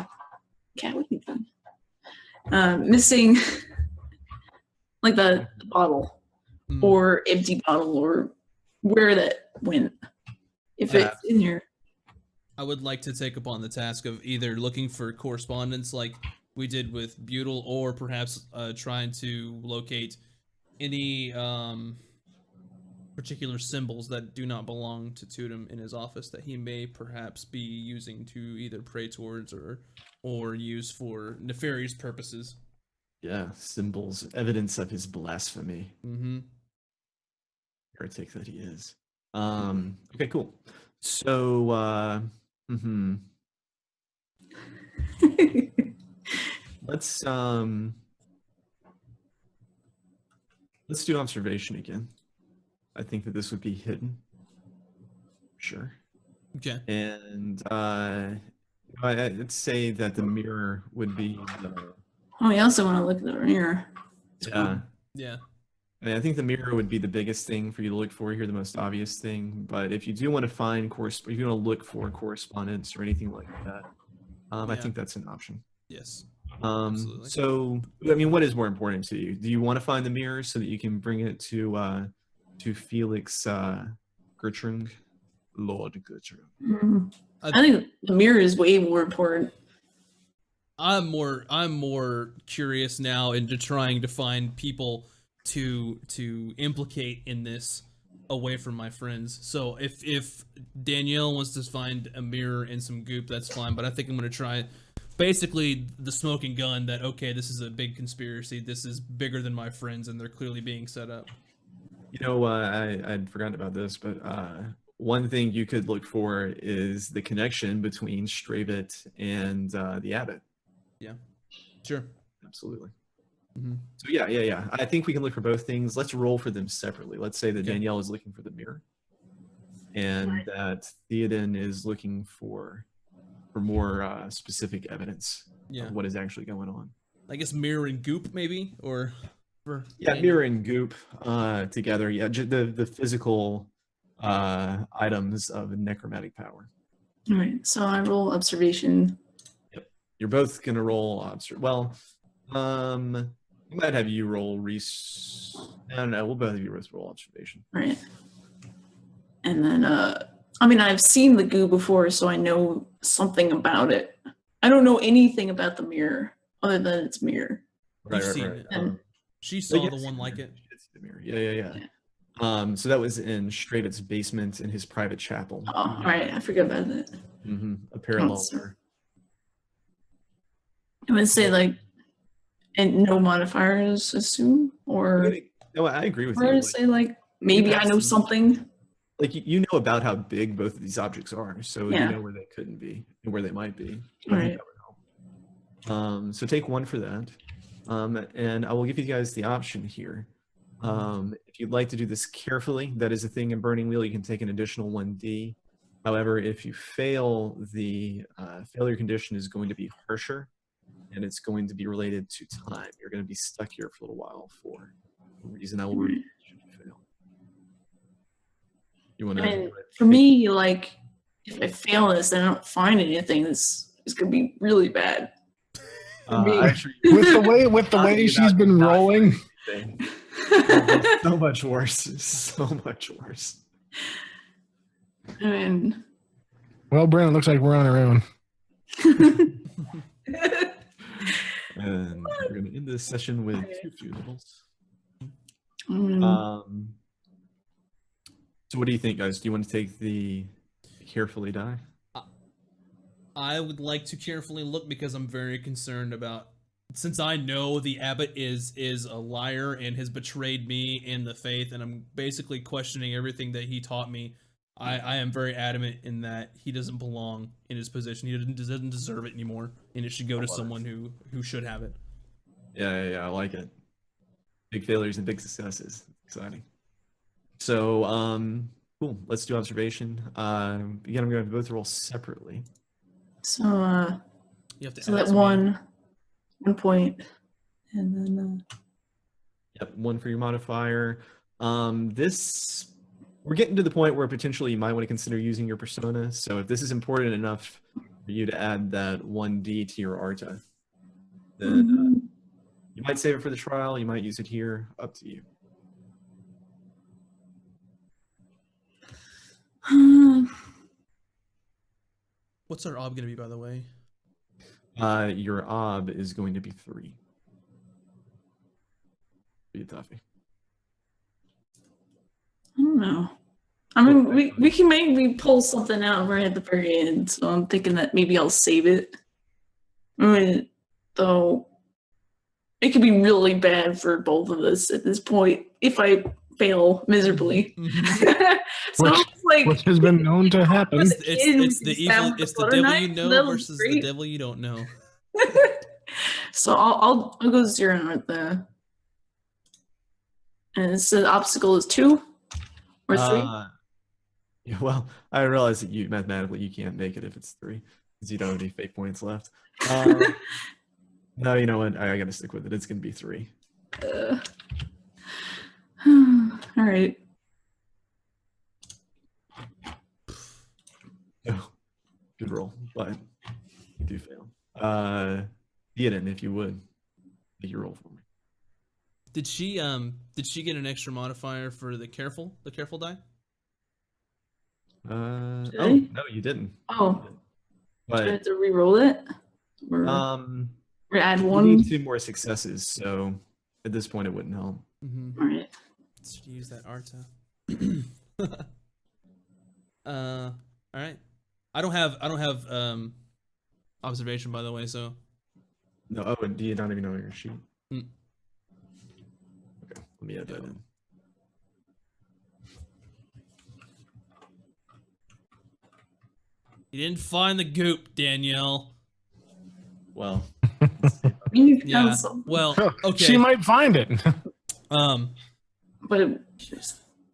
S4: Cat, what are you doing? Missing like the bottle
S1: Mm.
S4: or empty bottle, or where that went, if it's in here.
S1: I would like to take upon the task of either looking for correspondence like we did with Butyl, or perhaps trying to locate any particular symbols that do not belong to Tudum in his office that he may perhaps be using to either pray towards or use for nefarious purposes.
S2: Yeah, symbols, evidence of his blasphemy.
S1: Mm-hmm.
S2: Heretic that he is. Okay, cool. So, let's do observation again. I think that this would be hidden. Sure.
S1: Okay.
S2: And I'd say that the mirror would be the
S4: Oh, we also want to look at the mirror.
S2: yeah.
S1: Yeah.
S2: I mean, I think the mirror would be the biggest thing for you to look for here, the most obvious thing. But if you do want to find if you want to look for correspondence or anything like that, I
S1: Yeah.
S2: think that's an option.
S1: Yes. Absolutely.
S2: So, I mean, what is more important to you? Do you want to find the mirror so that you can bring it to Felix Gertrude, Lord Gertrude?
S4: I think the mirror is way more important.
S1: I'm more curious now into trying to find people to implicate in this away from my friends. So if Danielle wants to find a mirror and some goop, that's fine. But I think I'm gonna try basically the smoking gun that, okay, this is a big conspiracy. This is bigger than my friends, and they're clearly being set up.
S2: You know, I'd forgotten about this, but one thing you could look for is the connection between Stravit and the abbot.
S1: Yeah. Sure.
S2: Absolutely.
S1: Mm-hmm.
S2: So yeah. I think we can look for both things. Let's roll for them separately. Let's say that
S1: Okay.
S2: Danielle is looking for the mirror, and that Theoden is looking for more specific evidence
S1: Yeah.
S2: of what is actually going on.
S1: I guess mirror and goop maybe, or for
S2: Yeah, mirror and goop together. Yeah, the physical items of necromantic power.
S4: All right, so I roll observation.
S2: You're both gonna roll well. We might have you roll I don't know. We'll both of you roll observation.
S4: Right. And then, I mean, I've seen the goo before, so I know something about it. I don't know anything about the mirror other than its mirror.
S2: Right.
S1: seen it.
S4: And
S1: she
S2: But
S1: saw
S2: yes,
S1: the one like it.
S2: she did see the mirror. Yeah. So that was in Stravit's basement in his private chapel.
S4: oh, all right, I forgot about that.
S2: A parallel.
S4: Oh, sorry. I would say like, and no modifiers, assume, or
S2: No, I agree with
S4: or
S2: you.
S4: say like maybe I know something.
S2: Like you know about how big both of these objects are, so
S4: Yeah.
S2: you know where they couldn't be and where they might be. I think
S4: Right.
S2: that would help. So take one for that. And I will give you guys the option here. If you'd like to do this carefully, that is a thing in Burning Wheel, you can take an additional 1d. However, if you fail, the failure condition is going to be harsher, and it's going to be related to time. You're going to be stuck here for a little while for a reason I will read should you fail. You want
S4: And
S2: to?
S4: for me, like, if I fail this and I don't find anything, this is gonna be really bad. me.
S2: Actually,
S5: With the way she's been rolling.
S2: So much worse. So much worse.
S4: I mean,
S5: Well, Brent, it looks like we're on our own.
S2: And we're going to end this session with 2 funerals.
S4: mm,
S2: So what do you think, guys? Do you want to take the carefully die?
S1: I would like to carefully look because I'm very concerned about, since I know the abbot is a liar and has betrayed me in the faith, and I'm basically questioning everything that he taught me. I am very adamant in that he doesn't belong in his position. He doesn't deserve it anymore, and it should go to someone who should have it.
S2: Yeah, I like it. Big failures and big successes. Exciting. So, cool. Let's do observation. Again, I'm going to both roll separately.
S4: so
S1: You have to
S4: so
S1: add it
S4: that
S1: to me.
S4: 1 point, and then
S2: Yep, 1 for your modifier. This, we're getting to the point where potentially you might want to consider using your persona. So if this is important enough for you to add that 1d to your Arta, then you might save it for the trial. You might use it here. Up to you.
S1: What's our ob gonna be, by the way?
S2: Your ob is going to be 3. Be a toughie.
S4: I don't know. I mean, we can maybe pull something out right at the very end. So I'm thinking that maybe I'll save it. I mean, though, it could be really bad for both of us at this point if I fail miserably. So
S5: Which-
S4: it's like,
S5: Which has been known to happen.
S4: It's
S1: It's the evil. It's the
S4: butter
S1: devil
S4: knife,
S1: you know
S4: that'll be
S1: versus the
S4: great.
S1: devil you don't know.
S4: So I'll go 0 at the. And it's the obstacle is 2 or 3.
S2: Yeah, well, I realize that you mathematically you can't make it if it's 3 because you don't have any fate points left. No, you know what? I got to stick with it. It's going to be 3.
S4: All right.
S2: Oh, good roll, but you do fail. Theoden, if you would, make your roll for me.
S1: Did she get an extra modifier for the careful die?
S2: Oh
S4: I?
S2: no, you didn't.
S4: Oh, do I have
S2: But
S4: to re-roll it? Or add
S2: you
S4: 1?
S2: need 2 more successes, so at this point it wouldn't help.
S1: Mm-hmm.
S4: All right.
S1: Let's use that Arta. All right. I don't have observation, by the way, so
S2: No, oh, and do you not even know your sheet?
S1: Mm.
S2: Okay, let me add that in.
S1: you didn't find the goop, Danielle.
S2: Well,
S4: You
S1: Yeah.
S4: found something,
S1: Well, okay.
S5: She might find it.
S4: but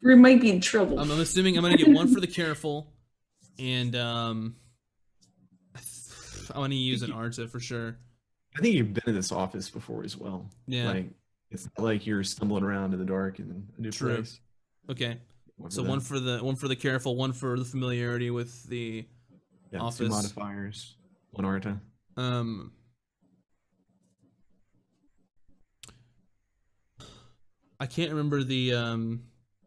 S4: we might be in trouble.
S1: I'm assuming I'm gonna get 1 for the careful, and I'm gonna use an Arta for sure.
S2: I think you've been in this office before as well.
S1: Yeah.
S2: Like it's not like you're stumbling around in the dark in a new
S1: True.
S2: place.
S1: Okay. So
S2: that.
S1: 1 for the careful, 1 for the familiarity with the
S2: Yeah,
S1: office.
S2: 2 modifiers, 1 Arta.
S1: I can't remember the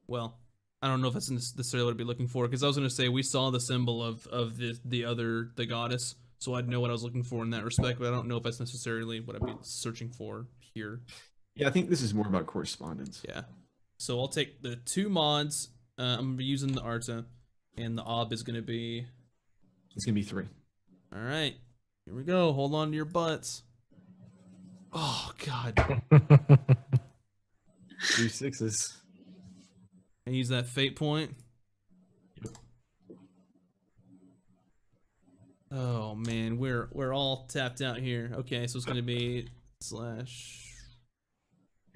S1: well, I don't know if that's necessarily what I'd be looking for, because I was gonna say we saw the symbol of the goddess, so I'd know what I was looking for in that respect, but I don't know if that's necessarily what I'd be searching for here.
S2: Yeah, I think this is more about correspondence.
S1: Yeah. So I'll take the 2 mods. I'm gonna be using the Arta, and the ob is gonna be.
S2: It's gonna be 3.
S1: All right. Here we go. Hold on to your butts. Oh God.
S2: 3 6s.
S1: I use that fate point. Oh man, we're all tapped out here. Okay, so it's gonna be /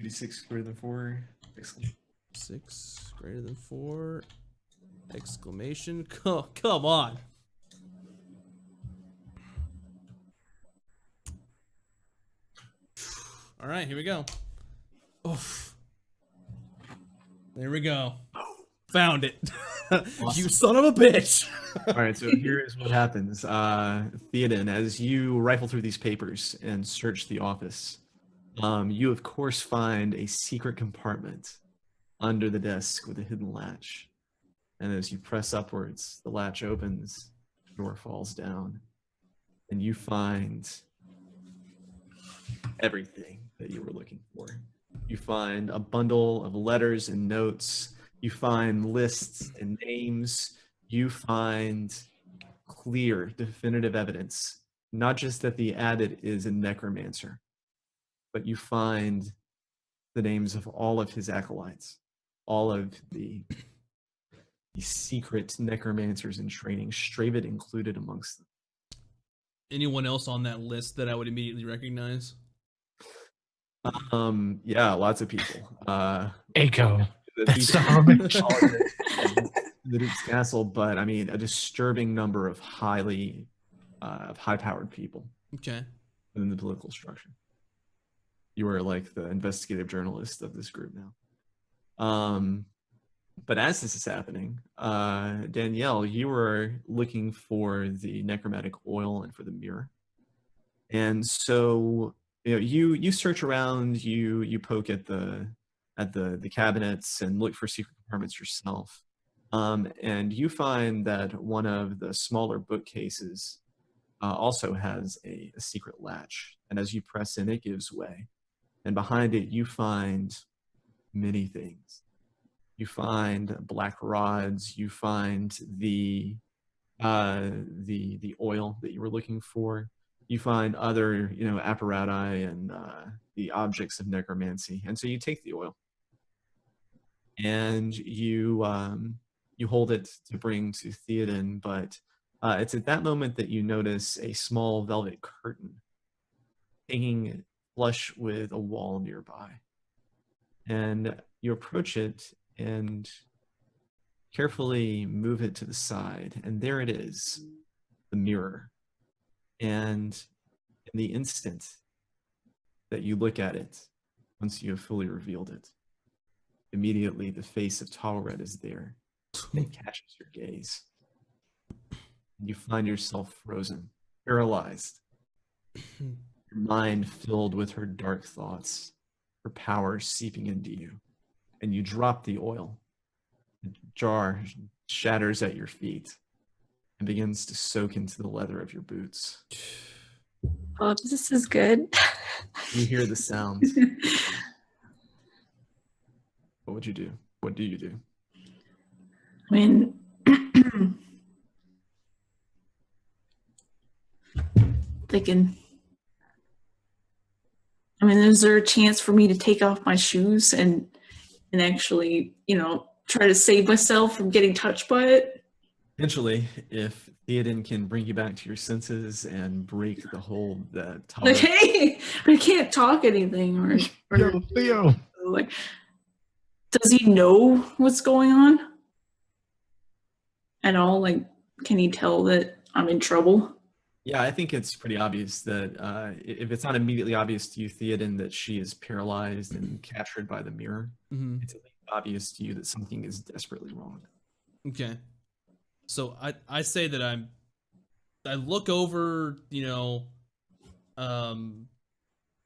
S2: 2d6 greater than 4. Excellent.
S1: 6 greater than 4. Exclamation. Come on. All right, here we go. Oof. There we go. Found it. You son of a bitch.
S2: All right, so here is what happens. Theoden, as you rifle through these papers and search the office, you of course find a secret compartment under the desk with a hidden latch. And as you press upwards, the latch opens, the door falls down, and you find everything that you were looking for. You find a bundle of letters and notes. You find lists and names. You find clear, definitive evidence, not just that the abbot is a necromancer, but you find the names of all of his acolytes, all of the secret necromancers in training, Stravid included amongst them.
S1: Anyone else on that list that I would immediately recognize?
S2: Yeah, lots of people.
S5: Aiko.
S2: The
S5: That
S2: people
S5: son of a bitch.
S2: the Duke's Castle, but I mean a disturbing number of high-powered people
S1: Okay.
S2: within the political structure. You are like the investigative journalist of this group now. But as this is happening, Danielle, you were looking for the necromantic oil and for the mirror, and so you search around, you poke at the cabinets and look for secret compartments yourself, and you find that one of the smaller bookcases also has a secret latch, and as you press in, it gives way, and behind it you find many things. You find black rods. You find the oil that you were looking for. You find other apparati and the objects of necromancy. And so you take the oil and you hold it to bring to Theoden. But it's at that moment that you notice a small velvet curtain hanging flush with a wall nearby, and you approach it and carefully move it to the side, and there it is, the mirror. And in the instant that you look at it, once you have fully revealed it, immediately the face of Talred is there. It catches your gaze. And you find yourself frozen, paralyzed, your mind filled with her dark thoughts, her power seeping into you. And you drop the oil. The jar shatters at your feet and begins to soak into the leather of your boots.
S3: Oh, this is good.
S2: You hear the sounds. What would you do? What do you do?
S4: I mean, thinking. I mean, is there a chance for me to take off my shoes and actually, try to save myself from getting touched by it?
S2: Eventually, if Theoden can bring you back to your senses and break the hold that
S4: Like,
S2: Talred...
S4: hey, I can't talk anything, or
S5: Yo, Theo.
S4: like, does he know what's going on at all? Like, can he tell that I'm in trouble?
S2: Yeah, I think it's pretty obvious that if it's not immediately obvious to you, Theoden, that she is paralyzed and captured by the mirror, it's at least obvious to you that something is desperately wrong.
S1: Okay. So I say that I look over,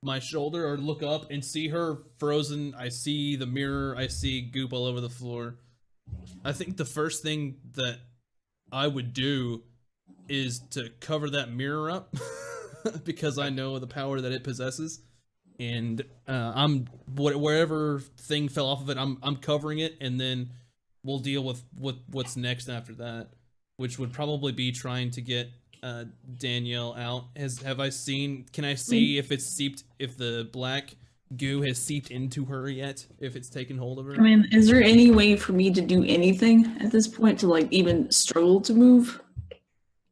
S1: my shoulder, or look up and see her frozen. I see the mirror. I see goop all over the floor. I think the first thing that I would do is to cover that mirror up because I know the power that it possesses, and wherever thing fell off of it, I'm covering it, and then we'll deal with what's next after that, which would probably be trying to get Danielle out. Can I see if it's seeped, if the black goo has seeped into her yet, if it's taken hold of her?
S4: I mean, is there any way for me to do anything at this point to like even struggle to move?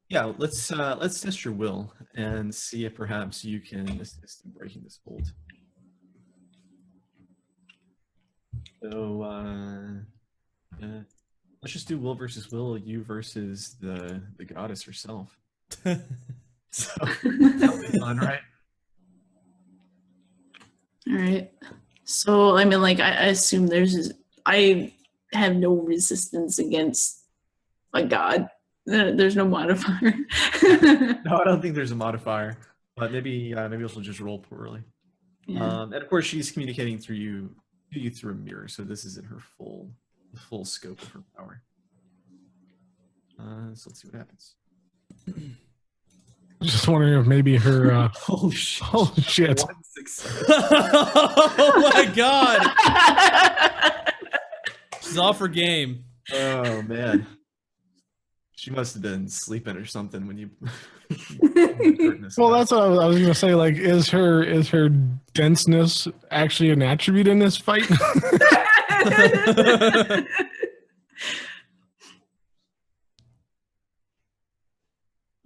S2: Yeah, let's test your will and see if perhaps you can assist in breaking this hold. So let's just do will versus will. You versus the goddess herself. So that'll be fun, right?
S4: All right. So I mean, like, I assume I have no resistance against a god. There's no modifier.
S2: No, I don't think there's a modifier, but maybe she'll just roll poorly.
S4: Yeah.
S2: And of course, she's communicating through you through a mirror, so this isn't her full scope of her power. So let's see what happens.
S5: Just wondering if maybe her.
S2: Holy shit!
S5: Holy shit!
S2: 1 success.
S1: Oh my god! She's off her game.
S2: Oh man, she must have been sleeping or something when you.
S5: Well, that's what I was gonna say. Like, is her denseness actually an attribute in this fight?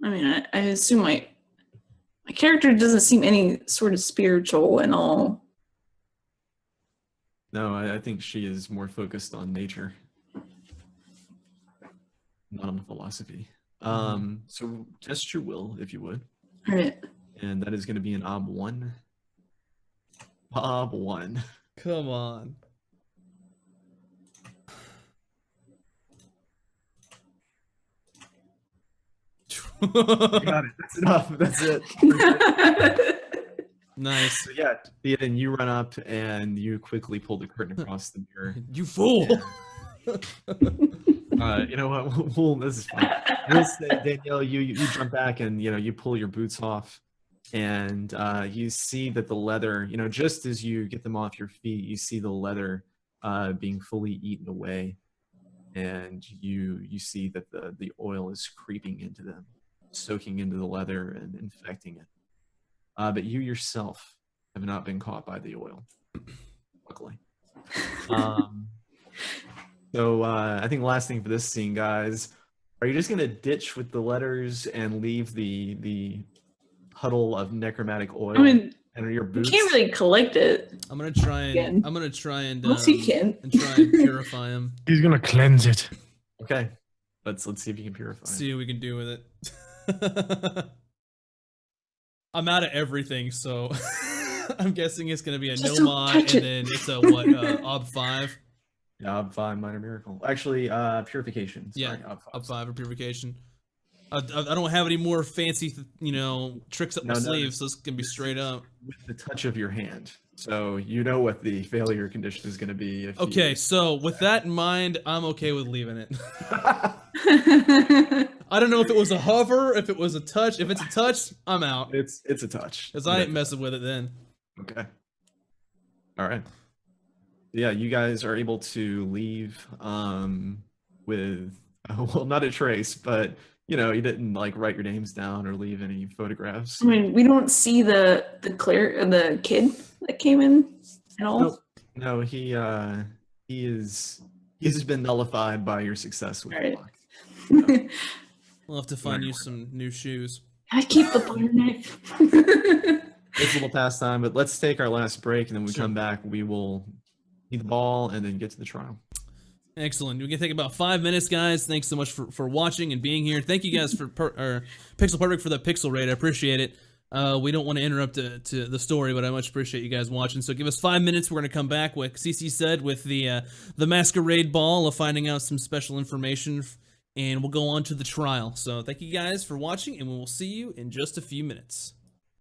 S4: I mean, I assume my character doesn't seem any sort of spiritual and all.
S2: No, I think she is more focused on nature, not on philosophy. So test your will, if you would.
S4: All right.
S2: And that is going to be an ob 1. Ob 1.
S1: Come on.
S2: You got it. That's enough. That's it.
S1: Nice.
S2: So yeah, Theoden, you run up and you quickly pull the curtain across the mirror.
S1: You fool.
S2: You know what? This is fine. We'll say, Danielle, you jump back and you pull your boots off, and you see that the leather, just as you get them off your feet, you see the leather being fully eaten away, and you see that the oil is creeping into them, soaking into the leather and infecting it. But you yourself have not been caught by the oil, luckily. So I think the last thing for this scene, guys, are you just gonna ditch with the letters and leave the puddle of necromantic oil
S4: I mean,
S2: and your
S4: you
S2: boots?
S4: can't really collect it.
S1: I'm gonna try
S4: Again.
S1: and
S4: Once he can.
S1: and try and purify him.
S5: He's gonna cleanse it.
S2: Okay, let's see if you can purify.
S1: See what we can do with it. I'm out of everything, so I'm guessing it's gonna be a
S4: Just
S1: no
S4: don't
S1: mod,
S4: touch
S1: and
S4: it.
S1: then it's a what ob 5.
S2: Yeah, ob 5 minor miracle. Actually, purification. Sorry,
S1: Yeah,
S2: ob 5.
S1: ob 5 or purification. I don't have any more fancy, tricks up my
S2: No,
S1: sleeve, so it's gonna be straight up.
S2: With the touch of your hand, so you know what the failure condition is going to be. If
S1: Okay, so with that in mind, I'm okay with leaving it. I don't know if it was a hover, if it was a touch. If it's a touch, I'm out.
S2: it's a touch.
S1: Because I ain't messing with it then.
S2: Okay. All right. Yeah, you guys are able to leave with well, not a trace, but you didn't write your names down or leave any photographs.
S4: I mean, we don't see the kid that came in at all.
S2: No, he has been nullified by your success with the
S4: Alright.
S2: lock.
S1: We'll have to find you some new shoes.
S4: I keep the butter knife.
S2: It's a little past time, but let's take our last break, and then when we
S1: Sure.
S2: come back, we will need the ball and then get to the trial.
S1: Excellent. We can take about 5 minutes, guys. Thanks so much for watching and being here. Thank you guys for Pixel Perfect for the pixel raid. I appreciate it. We don't want to interrupt to the story, but I much appreciate you guys watching. So give us 5 minutes. We're going to come back, like CC said, with the masquerade ball of finding out some special information, and we'll go on to the trial. So thank you guys for watching, and we will see you in just a few minutes.